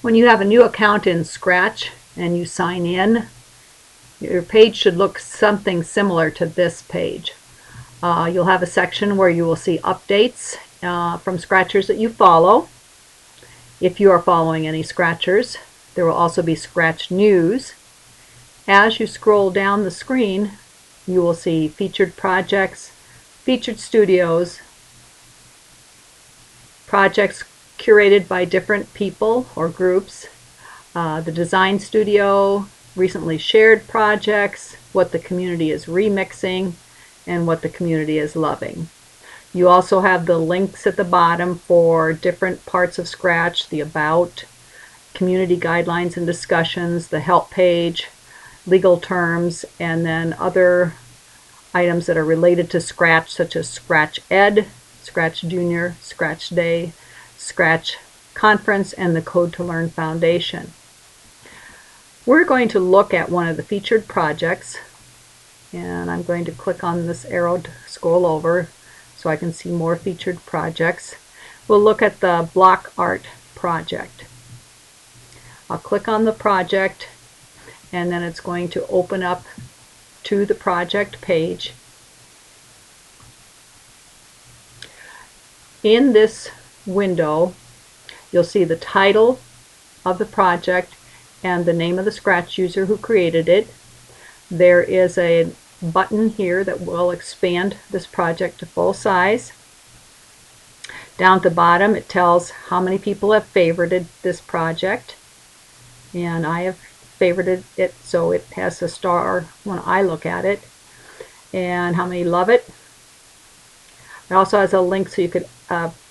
When you have a new account in Scratch and you sign in, your page should look something similar to this page. You'll have a section where you will see updates from Scratchers that you follow. If you are following any Scratchers, there will also be Scratch News. As you scroll down the screen, you will see featured projects, featured studios, projects curated by different people or groups, the design studio, recently shared projects, what the community is remixing, and what the community is loving. You also have the links at the bottom for different parts of Scratch, the About, community guidelines and discussions, the help page, legal terms, and then other items that are related to Scratch, such as Scratch Ed, Scratch Junior, Scratch Day, Scratch Conference, and the Code to Learn Foundation. We're going to look at one of the featured projects, and I'm going to click on this arrow to scroll over so I can see more featured projects. We'll look at the block art project. I'll click on the project, and then it's going to open up to the project page. In this window, you'll see the title of the project and the name of the Scratch user who created it. There is a button here that will expand this project to full size. Down at the bottom, it tells how many people have favorited this project, and I have favorited it, so it has a star when I look at it, and how many love it. It also has a link so you could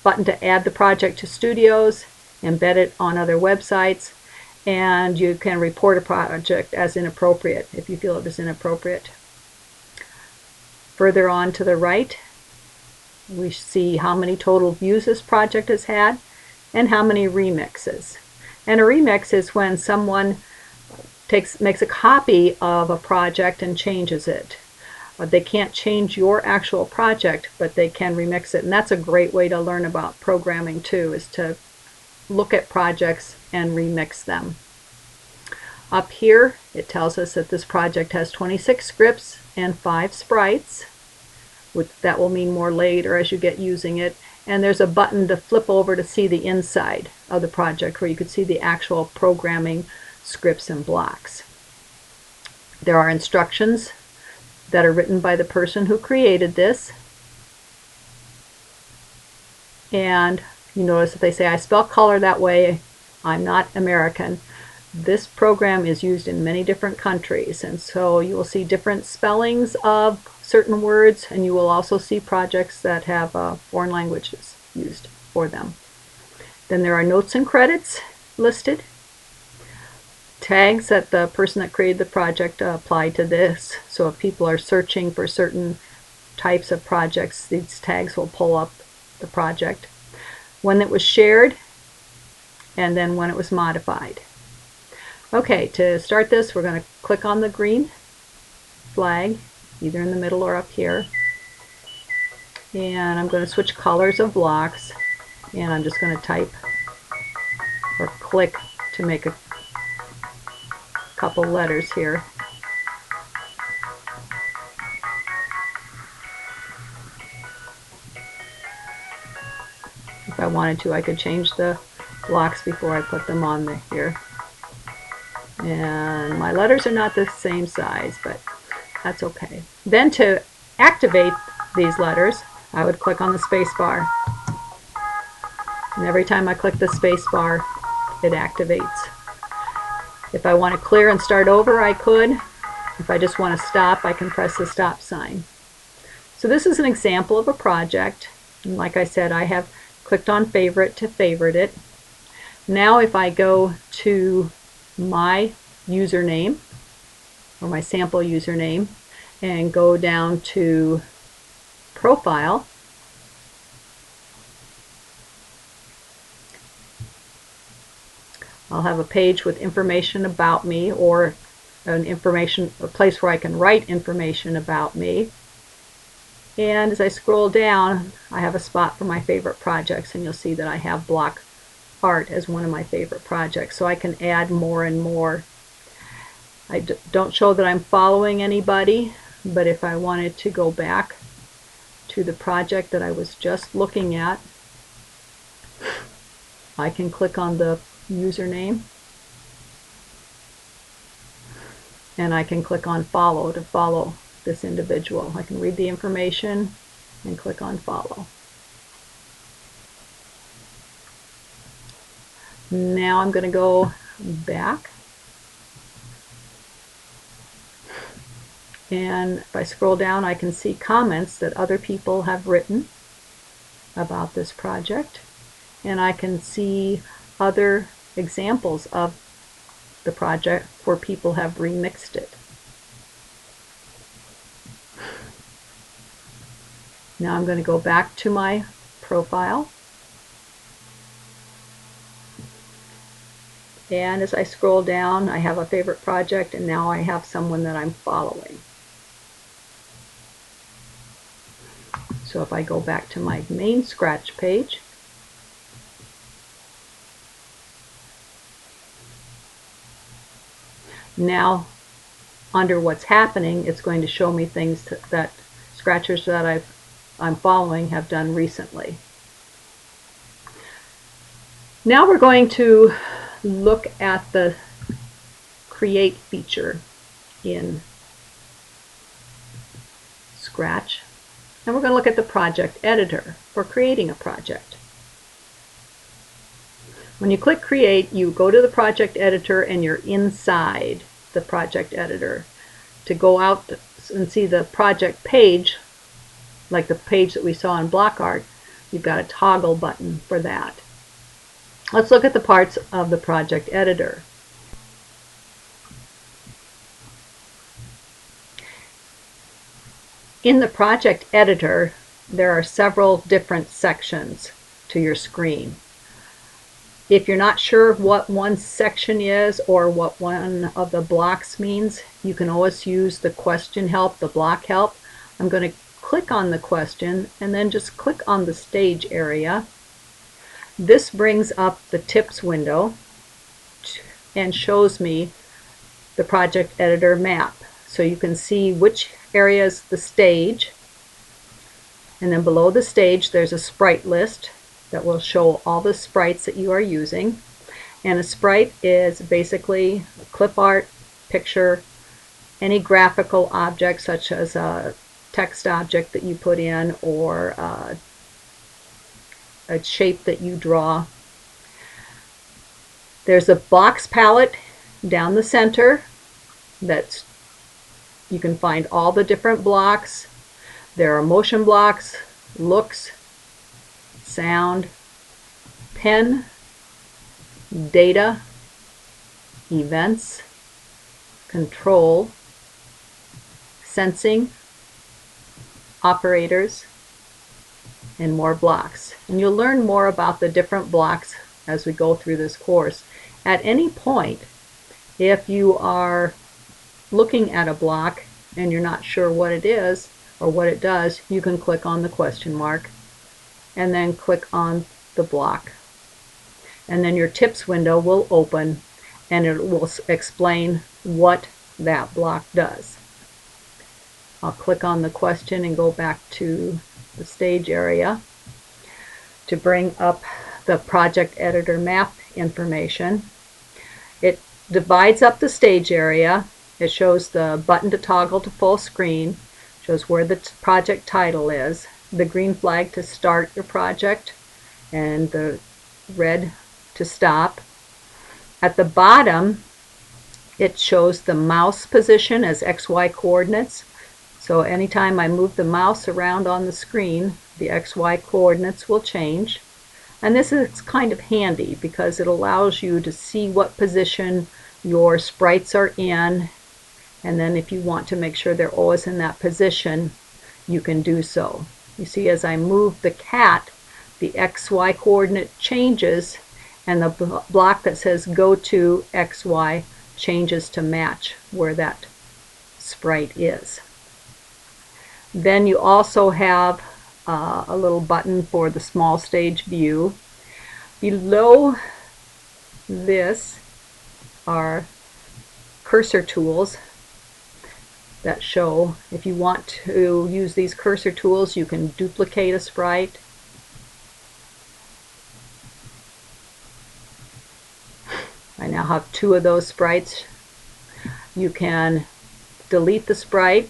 button to add the project to Studios, embed it on other websites, and you can report a project as inappropriate if you feel it is inappropriate. Further on to the right, we see how many total views this project has had and how many remixes. And a remix is when someone makes a copy of a project and changes it. They can't change your actual project, but they can remix it. And that's a great way to learn about programming too, is to look at projects and remix them. Up here, it tells us that this project has 26 scripts and 5 sprites. That will mean more later as you get using it. And there's a button to flip over to see the inside of the project where you could see the actual programming scripts and blocks. There are instructions that are written by the person who created this. And you notice that they say, I spell color that way, I'm not American. This program is used in many different countries, and so you will see different spellings of certain words, and you will also see projects that have foreign languages used for them. Then there are notes and credits listed, tags that the person that created the project applied to this. So if people are searching for certain types of projects, these tags will pull up the project. When it was shared, and then when it was modified. Okay, to start this, we're going to click on the green flag, either in the middle or up here. And I'm going to switch colors of blocks, and I'm just going to type or click to make a couple letters here. If I wanted to, I could change the blocks before I put them on here. And my letters are not the same size, but that's okay. Then to activate these letters, I would click on the space bar. And every time I click the space bar, it activates. If I want to clear and start over, I could. If I just want to stop, I can press the stop sign. So this is an example of a project. And like I said, I have clicked on favorite to favorite it. Now if I go to my username, or my sample username, and go down to profile, I'll have a page with information about me, or a place where I can write information about me. And as I scroll down, I have a spot for my favorite projects, and you'll see that I have block art as one of my favorite projects, so I can add more and more. I don't show that I'm following anybody, but if I wanted to go back to the project that I was just looking at, I can click on the username and I can click on follow to follow this individual. I can read the information and click on follow. Now I'm going to go back, and if I scroll down I can see comments that other people have written about this project, and I can see other examples of the project where people have remixed it. Now I'm going to go back to my profile, and as I scroll down I have a favorite project, and now I have someone that I'm following. So if I go back to my main Scratch page, now under what's happening it's going to show me things that scratchers that I'm following have done recently. Now we're going to look at the Create feature in Scratch, and we're going to look at the project editor for creating a project. When you click Create, you go to the project editor and you're inside the project editor. To go out and see the project page, like the page that we saw in block art, you've got a toggle button for that. Let's look at the parts of the project editor. In the project editor, there are several different sections to your screen. If you're not sure what one section is or what one of the blocks means, you can always use the question help, the block help. I'm going to click on the question and then just click on the stage area. This brings up the tips window and shows me the project editor map. So you can see which area is the stage, and then below the stage there's a sprite list that will show all the sprites that you are using. And a sprite is basically a clip art, picture, any graphical object such as a text object that you put in, or a shape that you draw. There's a box palette down the center that you can find all the different blocks. There are motion blocks, looks, sound, pen, data, events, control, sensing, operators, and more blocks. And you'll learn more about the different blocks as we go through this course. At any point, if you are looking at a block and you're not sure what it is or what it does, you can click on the question mark and then click on the block. And then your tips window will open and it will explain what that block does. I'll click on the question and go back to the stage area to bring up the project editor map information. It divides up the stage area. It shows the button to toggle to full screen, shows where the project title is, the green flag to start your project, and the red to stop. At the bottom, it shows the mouse position as XY coordinates. So anytime I move the mouse around on the screen, the XY coordinates will change. And this is kind of handy because it allows you to see what position your sprites are in, and then if you want to make sure they're always in that position, you can do so. You see, as I move the cat, the XY coordinate changes, and the block that says go to XY changes to match where that sprite is. Then you also have a little button for the small stage view. Below this are cursor tools that show if you want to use these cursor tools, you can duplicate a sprite. I now have 2 of those sprites. You can delete the sprite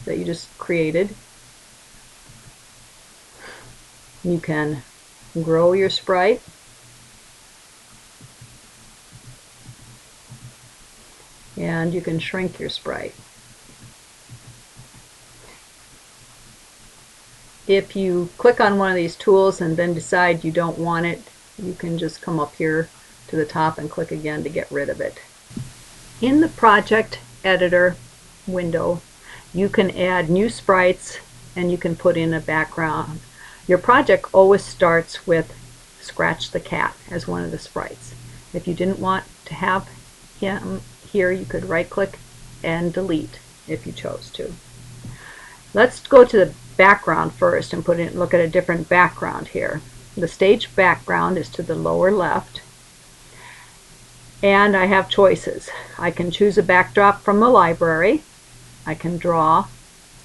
that you just created. You can grow your sprite. And you can shrink your sprite. If you click on one of these tools and then decide you don't want it, you can just come up here to the top and click again to get rid of it. In the project editor window, you can add new sprites and you can put in a background. Your project always starts with Scratch the Cat as one of the sprites. If you didn't want to have him here, you could right click and delete if you chose to. Let's go to the background first and look at a different background here. The stage background is to the lower left, and I have choices. I can choose a backdrop from the library. I can draw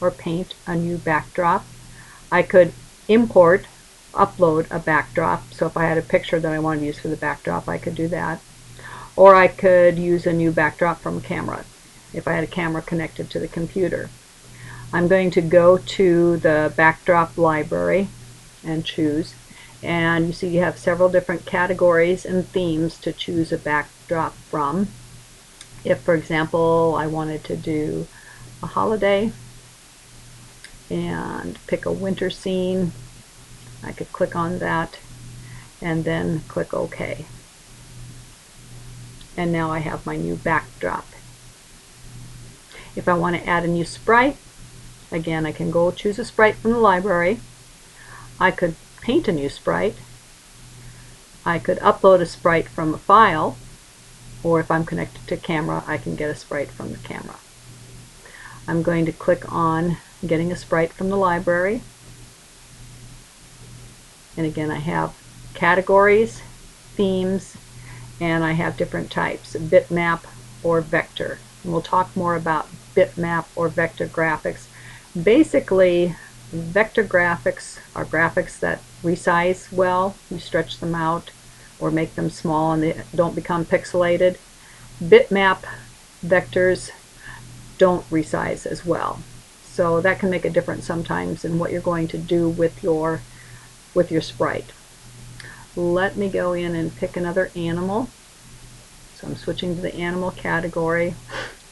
or paint a new backdrop. I could import, upload a backdrop. So if I had a picture that I wanted to use for the backdrop, I could do that. Or I could use a new backdrop from a camera if I had a camera connected to the computer. I'm going to go to the backdrop library and choose. And you see you have several different categories and themes to choose a backdrop from. If, for example, I wanted to do a holiday and pick a winter scene, I could click on that and then click OK. And now I have my new backdrop. If I want to add a new sprite, again, I can go choose a sprite from the library. I could paint a new sprite. I could upload a sprite from a file, or if I'm connected to camera, I can get a sprite from the camera. I'm going to click on getting a sprite from the library. And again, I have categories, themes, and I have different types, bitmap or vector. And we'll talk more about bitmap or vector graphics. Basically, vector graphics are graphics that resize well. You stretch them out or make them small and they don't become pixelated. Bitmap vectors don't resize as well. So that can make a difference sometimes in what you're going to do with your sprite. Let me go in and pick another animal. So I'm switching to the animal category,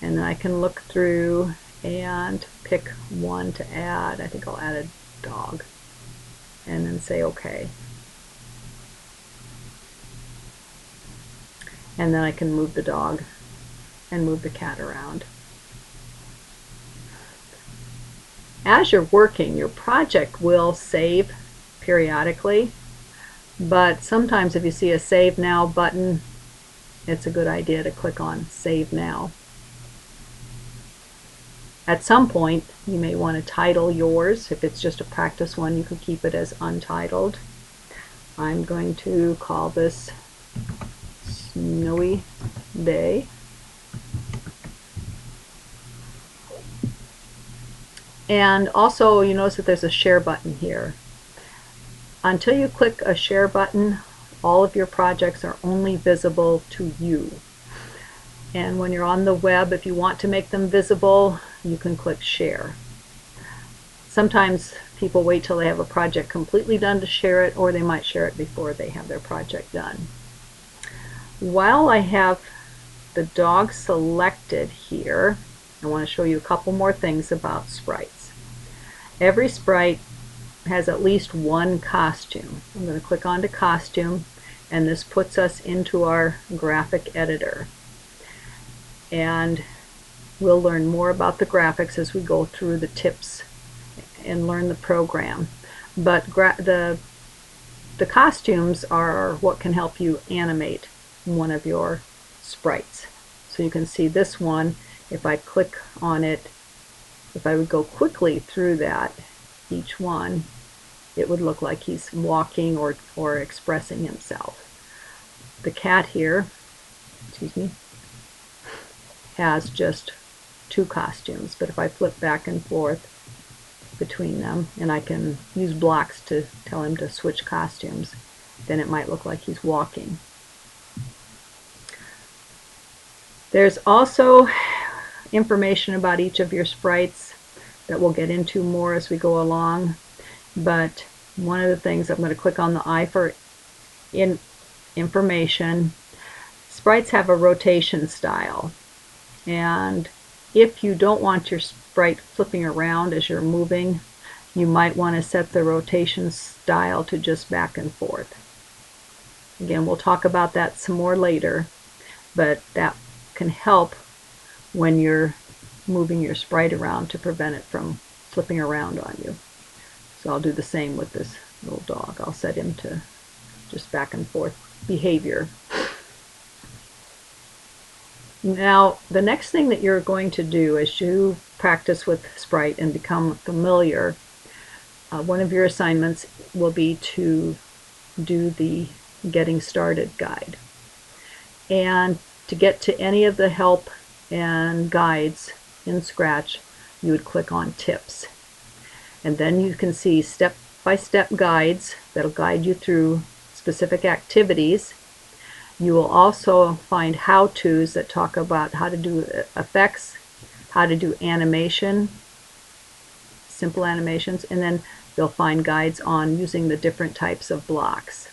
and then I can look through and pick one to add. I think I'll add a dog and then say OK. And then I can move the dog and move the cat around. As you're working, your project will save periodically, but sometimes if you see a Save Now button, it's a good idea to click on Save Now. At some point, you may want to title yours. If it's just a practice one, you could keep it as untitled. I'm going to call this Snowy Day. And also, you notice that there's a share button here. Until you click a share button, all of your projects are only visible to you. And when you're on the web, if you want to make them visible, you can click share. Sometimes people wait till they have a project completely done to share it, or they might share it before they have their project done. While I have the dog selected here, I want to show you a couple more things about sprites. Every sprite has at least one costume. I'm going to click onto costume, and this puts us into our graphic editor. And we'll learn more about the graphics as we go through the tips and learn the program. But the costumes are what can help you animate one of your sprites. So you can see this one, if I click on it, if I would go quickly through that, each one, it would look like he's walking or expressing himself. The cat here, excuse me, has just 2 costumes, but if I flip back and forth between them, and I can use blocks to tell him to switch costumes, then it might look like he's walking. There's also information about each of your sprites that we'll get into more as we go along, but one of the things, I'm going to click on the eye for information. Sprites have a rotation style, and if you don't want your sprite flipping around as you're moving, you might want to set the rotation style to just back and forth. Again, we'll talk about that some more later, but that can help when you're moving your sprite around to prevent it from flipping around on you. So I'll do the same with this little dog. I'll set him to just back and forth behavior. Now, the next thing that you're going to do as you practice with Sprite and become familiar, one of your assignments will be to do the Getting Started guide. And to get to any of the help and guides in Scratch, you would click on Tips. And then you can see step-by-step guides that'll guide you through specific activities. You will also find how-tos that talk about how to do effects, how to do animation, simple animations, and then you'll find guides on using the different types of blocks.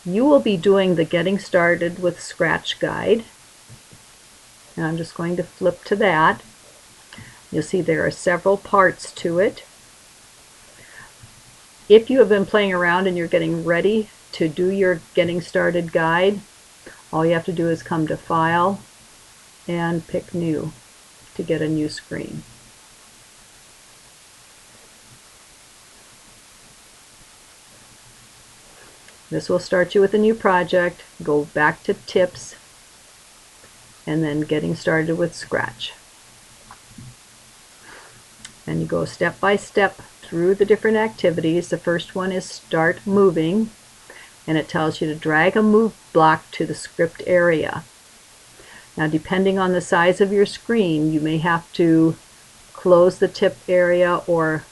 You will be doing the Getting Started with Scratch guide, and I'm just going to flip to that. You'll see there are several parts to it. If you have been playing around and you're getting ready to do your Getting Started guide, all you have to do is come to File and pick New to get a new screen. This will start you with a new project. Go back to Tips and then Getting Started with Scratch. And you go step by step through the different activities. The first one is Start Moving, and it tells you to drag a move block to the script area. Now, depending on the size of your screen, you may have to close the tip area or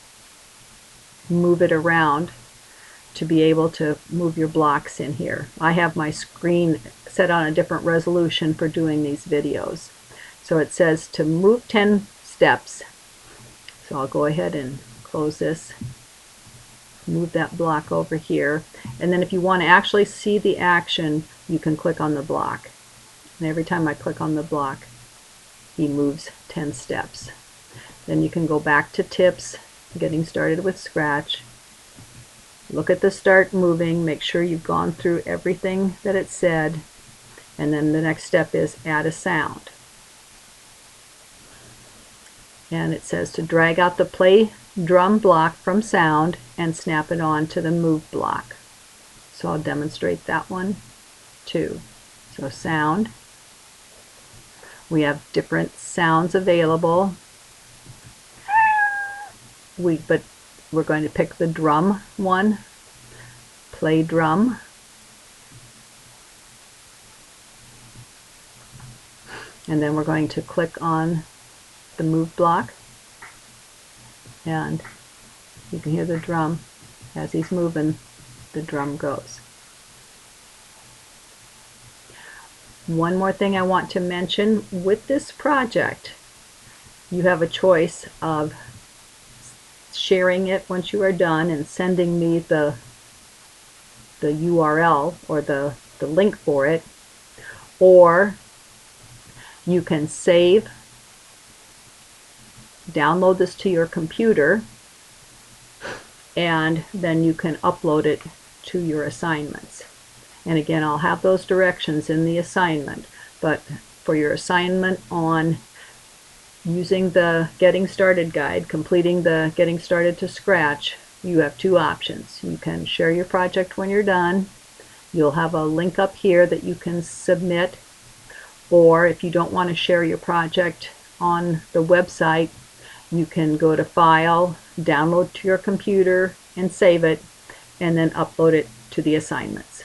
move it around to be able to move your blocks in here. I have my screen set on a different resolution for doing these videos. So it says to move 10 steps. So I'll go ahead and close this, move that block over here, and then if you want to actually see the action, you can click on the block. And every time I click on the block, he moves 10 steps. Then you can go back to Tips, Getting Started with Scratch, look at the Start Moving, make sure you've gone through everything that it said, and then the next step is Add a Sound. And it says to drag out the play drum block from sound and snap it on to the move block. So I'll demonstrate that one too. So sound, we have different sounds available. But we're going to pick the drum one, play drum. And then we're going to click on the move block, and you can hear the drum as he's moving, the drum goes. One more thing I want to mention with this project, you have a choice of sharing it once you are done and sending me the URL or the link for it, or you can save, download this to your computer, and then you can upload it to your assignments. And again, I'll have those directions in the assignment, but for your assignment on using the Getting Started guide, completing the Getting Started to Scratch, you have 2 options. You can share your project when you're done. You'll have a link up here that you can submit, or if you don't want to share your project on the website, You can go to File, download to your computer, and save it, and then upload it to the assignments.